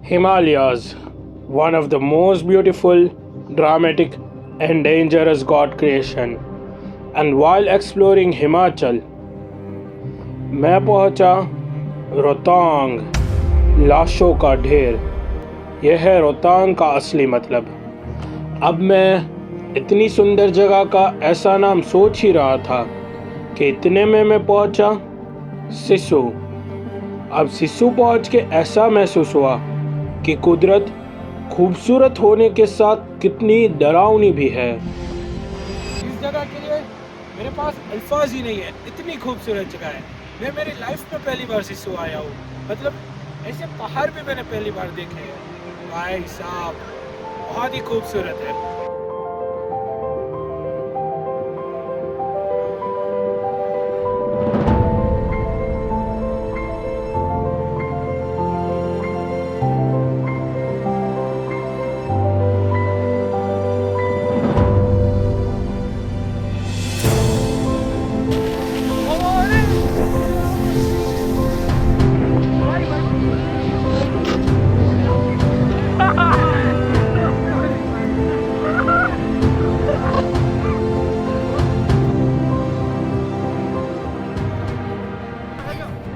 Himalayas, one of the most beautiful, dramatic, and dangerous God creation. And while exploring Himachal, मैं पहुंचा रोहतांग, लाशों का ढेर। यह है रोहतांग का असली मतलब। अब मैं इतनी सुंदर जगह का ऐसा नाम सोच ही रहा था कि इतने में मैं पहुंचा सिसु। अब सिसु पहुंच के ऐसा महसूस हुआ कि कुदरत खूबसूरत होने के साथ कितनी डरावनी भी है। इस जगह के लिए मेरे पास अल्फाज ही नहीं है, इतनी खूबसूरत जगह है। मैं मेरी लाइफ में पहली बार सिसु आया हूँ, मतलब ऐसे पहाड़ भी मैंने पहली बार देखे हैं। भाई साहब बहुत ही खूबसूरत है।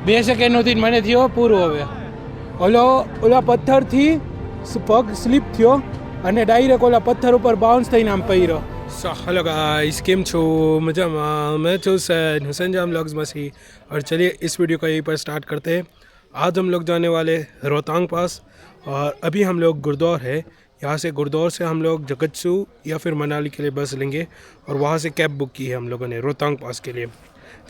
બે સેકન્ડથી મને થયો પૂરું હવે ઓલા પથ્થરથી પગ સ્લીપ થયો અને ડાયરેક્ટ ઓલા પથ્થર ઉપર બાઉન્સ થઈને આમ પડ્યો। સો हेलो गाइस, કેમ છો? મજામાં? मैं तो हुसैन जाम व्लॉग्स मसी। और चलिए इस वीडियो को यहीं पर स्टार्ट करते हैं। आज हम लोग जाने वाले रोहतांग पास, और अभी हम लोग गुरुद्वार है। यहाँ से गुरुद्वार से हम लोग जगतसू या फिर मनाली के लिए बस लेंगे, और वहाँ से कैब बुक की है हम लोगों ने रोहतांग पास के लिए,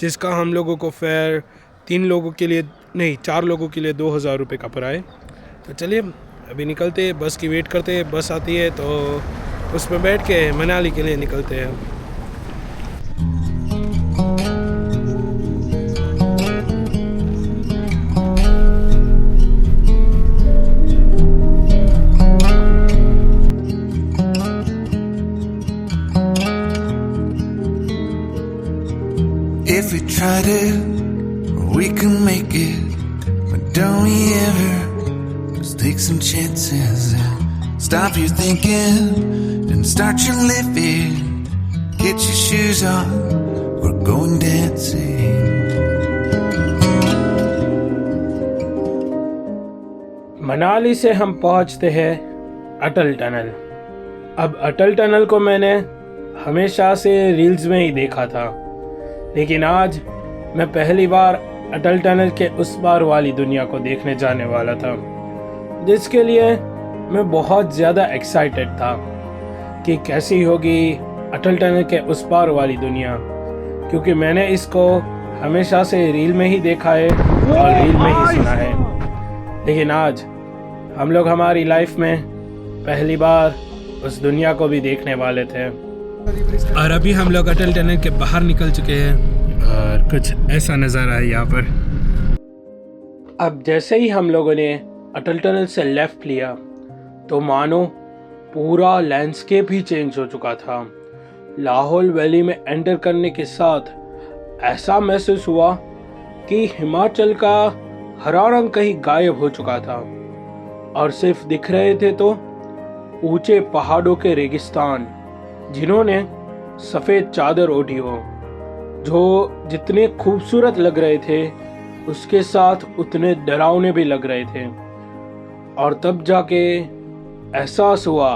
जिसका हम लोगों को फेयर 3 लोगों के लिए नहीं 4 लोगों के लिए 2000 रुपये का पड़ा है। तो चलिए अभी निकलते हैं, बस की वेट करते हैं। बस आती है तो उसमें बैठ के मनाली के लिए निकलते हैं। If we tried it, we can make it. But don't we ever just take some chances and stop your thinking and start your living. Get your shoes on, we're going dancing. Manali से हम पहुंचते हैं अटल tunnel. अब अटल tunnel को मैंने हमेशा से reels में ही देखा था, लेकिन आज मैं पहली बार अटल टनल के उस पार वाली दुनिया को देखने जाने वाला था, जिसके लिए मैं बहुत ज़्यादा एक्साइटेड था कि कैसी होगी अटल टनल के उस पार वाली दुनिया, क्योंकि मैंने इसको हमेशा से रील में ही देखा है और रील में ही सुना है। लेकिन आज हम लोग हमारी लाइफ में पहली बार उस दुनिया को भी देखने वाले थे। और अभी हम लोग अटल टनल के बाहर निकल चुके हैं, और कुछ ऐसा नज़ारा है यहाँ पर। अब जैसे ही हम लोगों ने अटल टनल से लेफ़्ट लिया तो मानो पूरा लैंडस्केप ही चेंज हो चुका था। लाहौल वैली में एंटर करने के साथ ऐसा महसूस हुआ कि हिमाचल का हरा रंग कहीं गायब हो चुका था, और सिर्फ दिख रहे थे तो ऊंचे पहाड़ों के रेगिस्तान, जिन्होंने सफ़ेद चादर ओढ़ी हो, जो जितने खूबसूरत लग रहे थे उसके साथ उतने डरावने भी लग रहे थे। और तब जाके एहसास हुआ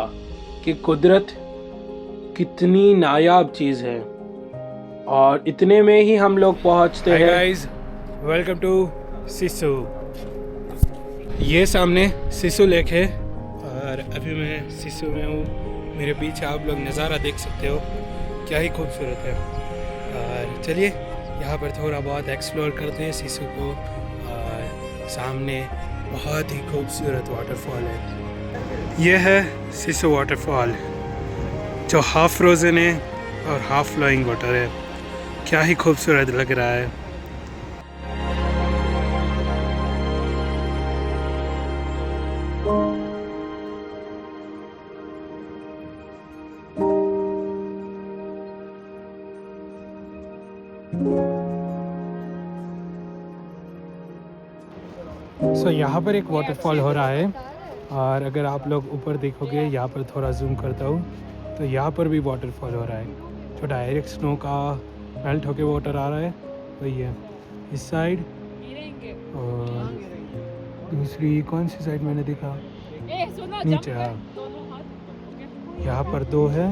कि कुदरत कितनी नायाब चीज़ है। और इतने में ही हम लोग पहुंचते हैं। Guys, welcome to Sissu. ये सामने सिसु लेक है, और अभी मैं सिसु में हूँ। मेरे पीछे आप लोग नज़ारा देख सकते हो, क्या ही खूबसूरत है। और चलिए यहाँ पर थोड़ा बहुत एक्सप्लोर करते हैं सिसु को। और सामने बहुत ही खूबसूरत वाटरफॉल है। यह है सिसु वाटरफॉल, जो हाफ फ्रोज़न है और हाफ फ्लोइंग वाटर है। क्या ही खूबसूरत लग रहा है। यहाँ पर एक वाटरफॉल हो रहा है, और अगर आप लोग ऊपर देखोगे, यहाँ पर थोड़ा जूम करता हूँ तो यहाँ पर भी वाटरफॉल हो रहा है। जो डायरेक्ट स्नो का मेल्ट होके वाटर आ रहा है वही है इस साइड। और दूसरी कौन सी साइड मैंने देखा, नीचे, हाँ यहाँ पर 2 है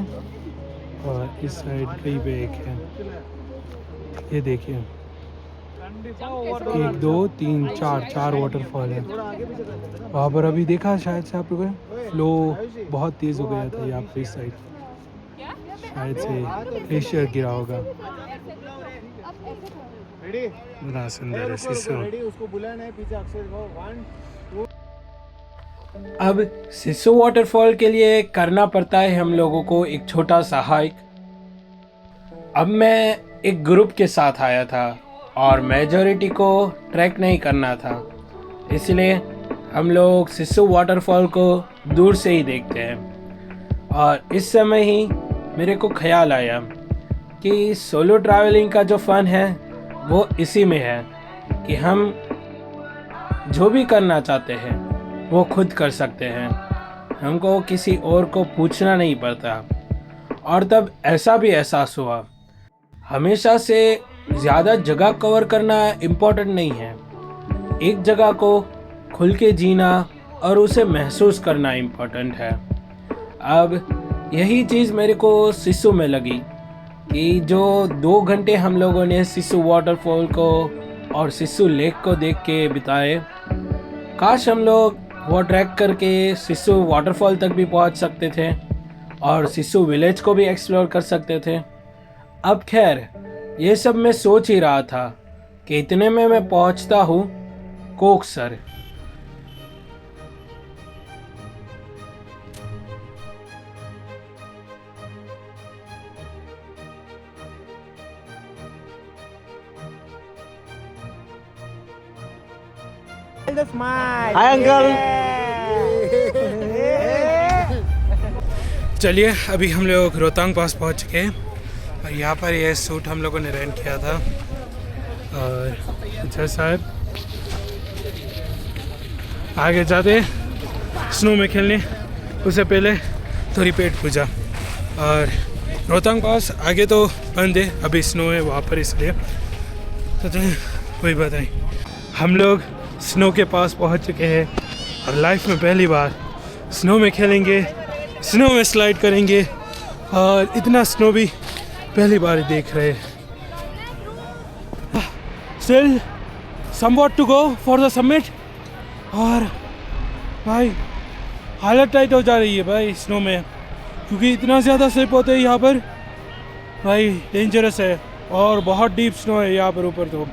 और इस साइड कहीं पे 1 है। ये देखिए 1 2 3 4 वाटरफॉल है वहाँ पर। अभी देखा शायद से आप लोगों ने, फ्लो बहुत तेज़ हो गया था यहाँ पर इस साइड, शायद से ग्लेशियर गिरा होगा। बड़ा सुंदर है सिसु। अब सिसु वाटरफॉल के लिए करना पड़ता है हम लोगों को एक छोटा सा हाइक। अब मैं एक ग्रुप के साथ आया था और मेजॉरिटी को ट्रैक नहीं करना था, इसलिए हम लोग सिसु वाटरफॉल को दूर से ही देखते हैं। और इस समय ही मेरे को ख्याल आया कि सोलो ट्रैवलिंग का जो फ़न है वो इसी में है कि हम जो भी करना चाहते हैं वो खुद कर सकते हैं, हमको किसी और को पूछना नहीं पड़ता। और तब ऐसा भी एहसास हुआ, हमेशा से ज़्यादा जगह कवर करना इम्पोर्टेंट नहीं है, एक जगह को खुल के जीना और उसे महसूस करना इम्पोर्टेंट है। अब यही चीज़ मेरे को सिसु में लगी कि जो 2 घंटे हम लोगों ने सिसु वाटरफॉल को और सिसु लेक को देख के बिताए, काश हम लोग वो ट्रैक करके सिसु वाटरफॉल तक भी पहुंच सकते थे और सिसु विलेज को भी एक्सप्लोर कर सकते थे। अब खैर ये सब मैं सोच ही रहा था कि इतने में मैं पहुंचता हूँ कोकसर। Hi uncle. चलिए अभी हम लोग रोहतांग पास पहुंच चुके हैं और यहाँ पर ये सूट हम लोगों ने रेंट किया था। और अच्छा साहब आगे जाते स्नो में खेलने, उससे पहले थोड़ी पेट पूजा। और रोहतांग पास आगे तो बंद है, अभी स्नो है वहाँ पर, इसलिए तो कोई बात नहीं। हम लोग स्नो के पास पहुँच चुके हैं और लाइफ में पहली बार स्नो में खेलेंगे, स्नो में स्लाइड करेंगे और इतना स्नो भी पहली बार ही देख रहे हैं। Still somewhat to go for the summit. और भाई हालत टाइट हो जा रही है भाई स्नो में, क्योंकि इतना ज़्यादा स्लिप होते हैं यहाँ पर भाई, डेंजरस है और बहुत डीप स्नो है यहाँ पर ऊपर तो।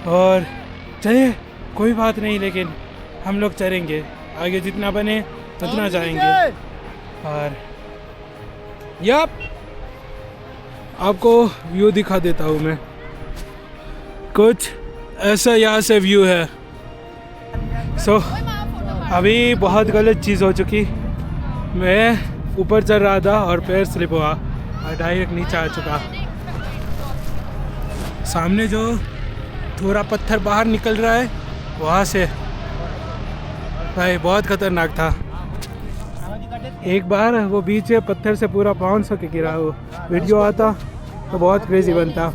और चलिए कोई बात नहीं, लेकिन हम लोग चलेंगे आगे, जितना बने उतना जाएंगे। और यप आपको व्यू दिखा देता हूँ मैं, कुछ ऐसा यहाँ से व्यू है। अभी बहुत गलत चीज़ हो चुकी, मैं ऊपर चढ़ रहा था और पैर स्लिप हुआ और डायरेक्ट नीचे आ चुका। सामने जो थोड़ा पत्थर बाहर निकल रहा है वहाँ से भाई बहुत खतरनाक था। एक बार वो बीच में पत्थर से पूरा बाउंस होके गिरा, वो वीडियो आता तो बहुत क्रेजी बनता,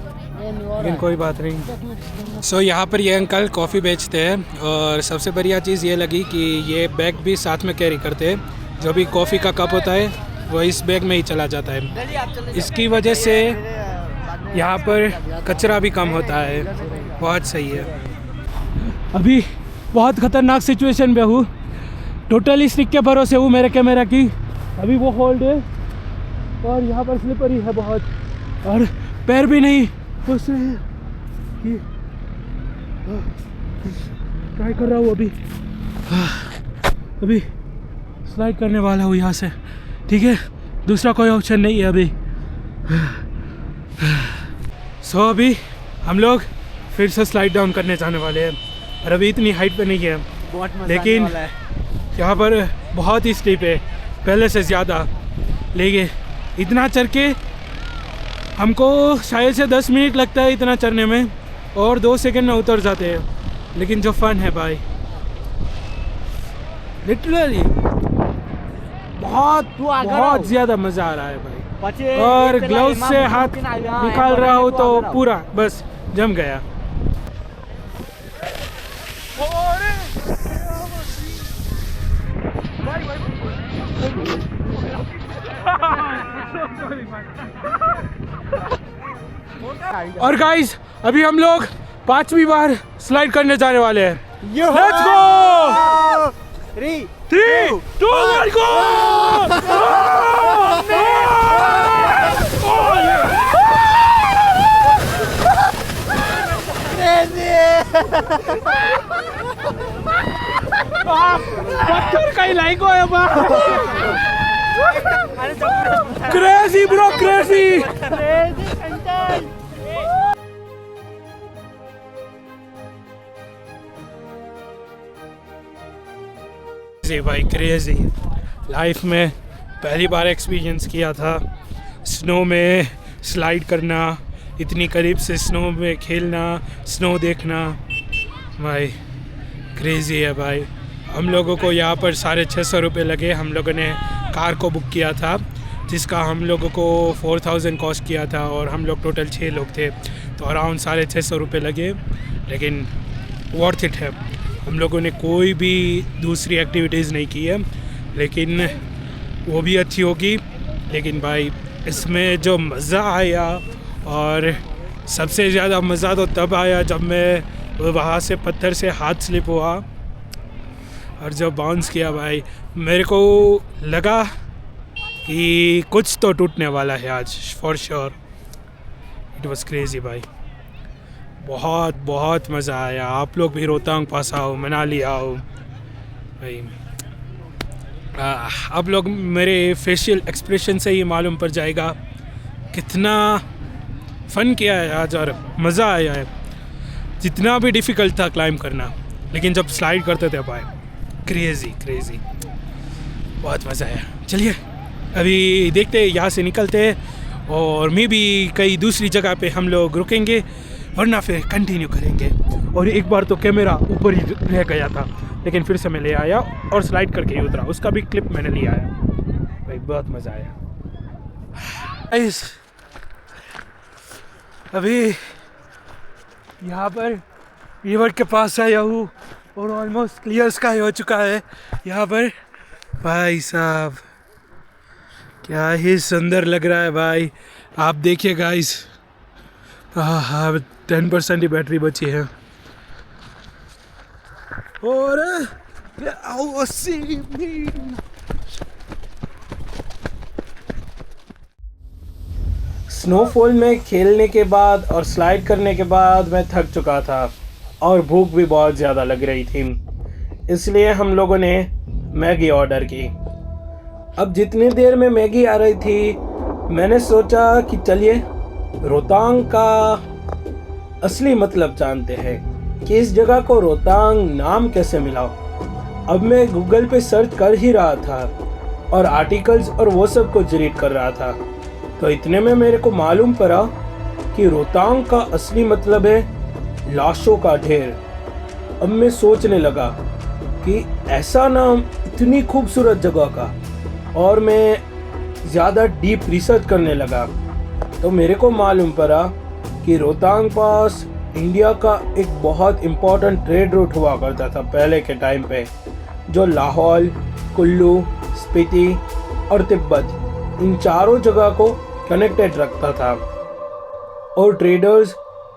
लेकिन कोई बात नहीं। यहाँ पर ये अंकल कॉफ़ी बेचते हैं और सबसे बढ़िया चीज़ ये लगी कि ये बैग भी साथ में कैरी करते हैं। जो भी कॉफ़ी का कप होता है वो इस बैग में ही चला जाता है। इसकी वजह से यहाँ पर कचरा भी कम होता है, बहुत सही है। अभी बहुत ख़तरनाक सिचुएशन में हूँ, टोटली स्टिक के भरोसे हूँ मेरे कैमरा की। अभी वो होल्ड है और यहाँ पर स्लिपरी है बहुत, और पैर भी नहीं फंस रहे हैं कि ट्राई कर रहा हूँ अभी स्लाइड करने वाला हूँ यहाँ से, ठीक है, दूसरा कोई ऑप्शन नहीं है अभी। अभी हम लोग फिर से स्लाइड डाउन करने जाने वाले हैं और अभी इतनी हाइट पे नहीं है, लेकिन यहाँ पर बहुत ही स्टीप है पहले से ज़्यादा। लेकिन इतना चढ़ के हमको शायद से 10 मिनट लगता है इतना चढ़ने में, और 2 सेकंड में उतर जाते हैं, लेकिन जो फन है भाई लिटरली बहुत तू आगे बहुत रहो। ज्यादा मजा आ रहा है भाई। પછી और એક પેલા ग्लव्स ઇમામ से હુસેન हाथ આવ્યા, निकाल એમાં रहा हूँ તું तो આગળ આવો। पूरा बस जम गया। और गाइस अभी हम लोग 5वीं बार स्लाइड करने जाने वाले हैं। लेट्स गो 3 3 2 1 गो। पत्थर काही लायक आहे बा। Crazy bro crazy. क्रेजी भाई क्रेजी। लाइफ में पहली बार एक्सपीरियंस किया था स्नो में स्लाइड करना, इतनी करीब से स्नो में खेलना, स्नो देखना। भाई क्रेजी है भाई। हम लोगों को यहाँ पर 650 रुपये लगे। हम लोगों ने कार को बुक किया था जिसका हम लोगों को 4000 कॉस्ट किया था और हम लोग टोटल 6 लोग थे तो अराउंड 650 रुपये लगे, लेकिन वर्थ इट है। हम लोगों ने कोई भी दूसरी एक्टिविटीज़ नहीं की है, लेकिन वो भी अच्छी होगी। लेकिन भाई इसमें जो मज़ा आया, और सबसे ज़्यादा मज़ा तो तब आया जब मैं वहाँ से पत्थर से हाथ स्लिप हुआ और जब बाउंस किया भाई मेरे को लगा कि कुछ तो टूटने वाला है आज for sure. It was crazy भाई। बहुत बहुत मज़ा आया। आप लोग भी रोहतांग पास आओ, मनाली आओ भाई। आप लोग मेरे फेशियल एक्सप्रेशन से ही मालूम पड़ जाएगा कितना फ़न किया है आज और मज़ा आया है। जितना भी डिफ़िकल्ट था क्लाइंब करना, लेकिन जब स्लाइड करते थे भाई क्रेज़ी क्रेज़ी, बहुत मज़ा आया। चलिए अभी देखते हैं, यहाँ से निकलते हैं और मे भी कई दूसरी जगह पे हम लोग रुकेंगे, वरना फिर कंटिन्यू करेंगे। और एक बार तो कैमरा ऊपर ही रह गया था, लेकिन फिर से मैं ले आया और स्लाइड करके ही उतरा। उसका भी क्लिप मैंने लिया आया भाई। बहुत मज़ा आया। अभी यहाँ पर रिवर के पास आया हूँ और ऑलमोस्ट क्लियर स्काई हो चुका है यहाँ पर। भाई साहब क्या ही सुंदर लग रहा है भाई। आप देखिए गाइस। हाँ 10% ही बैटरी बची है। और स्नोफॉल में खेलने के बाद और स्लाइड करने के बाद मैं थक चुका था और भूख भी बहुत ज़्यादा लग रही थी, इसलिए हम लोगों ने मैगी ऑर्डर की। अब जितनी देर में मैगी आ रही थी मैंने सोचा कि चलिए रोहतांग का असली मतलब जानते हैं कि इस जगह को रोहतांग नाम कैसे मिला। अब मैं गूगल पे सर्च कर ही रहा था और आर्टिकल्स और वो सब कुछ रीड कर रहा था, तो इतने में मेरे को मालूम पड़ा कि रोहतांग का असली मतलब है लाशों का ढेर। अब मैं सोचने लगा कि ऐसा नाम इतनी खूबसूरत जगह का, और मैं ज़्यादा डीप रिसर्च करने लगा तो मेरे को मालूम पड़ा कि रोहतांग पास इंडिया का एक बहुत इम्पोर्टेंट ट्रेड रूट हुआ करता था पहले के टाइम पे, जो लाहौल, कुल्लू, स्पीति और तिब्बत इन चारों जगह को कनेक्टेड रखता था। और ट्रेडर्स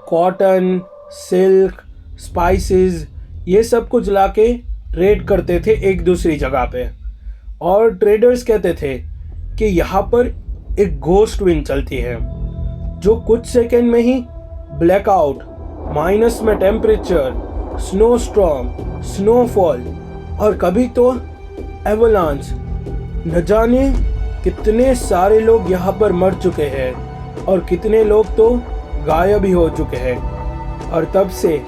कॉटन, सिल्क, स्पाइसेस ये सब कुछ लाके ट्रेड करते थे एक दूसरी जगह पे। और ट्रेडर्स कहते थे कि यहाँ पर एक घोस्ट विंड चलती है जो कुछ सेकंड में ही ब्लैकआउट, माइनस में टेम्परेचर, स्नो स्टॉर्म, स्नोफॉल और कभी तो एवलांच। न जाने कितने सारे लोग यहाँ पर मर चुके हैं और कितने लोग तो गायब ही हो चुके हैं। और तब से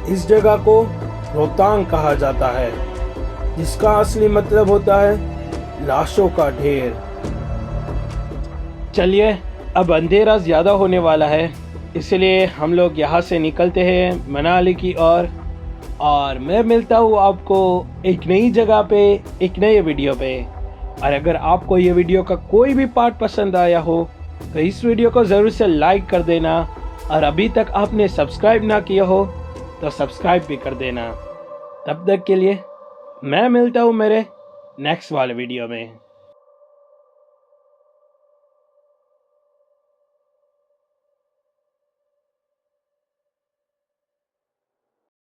इस जगह को रोहतांग कहा जाता है, जिसका असली मतलब होता है लाशों का ढेर। चलिए अब अंधेरा ज़्यादा होने वाला है, इसलिए हम लोग यहाँ से निकलते हैं मनाली की ओर और मैं मिलता हूँ आपको एक नई जगह पे, एक नए वीडियो पे। और अगर आपको ये वीडियो का कोई भी पार्ट पसंद आया हो तो इस वीडियो को ज़रूर से लाइक कर देना, और अभी तक आपने सब्सक्राइब ना किया हो तो सब्सक्राइब भी कर देना। तब तक के लिए मैं मिलता हूँ मेरे नेक्स्ट वाले वीडियो में।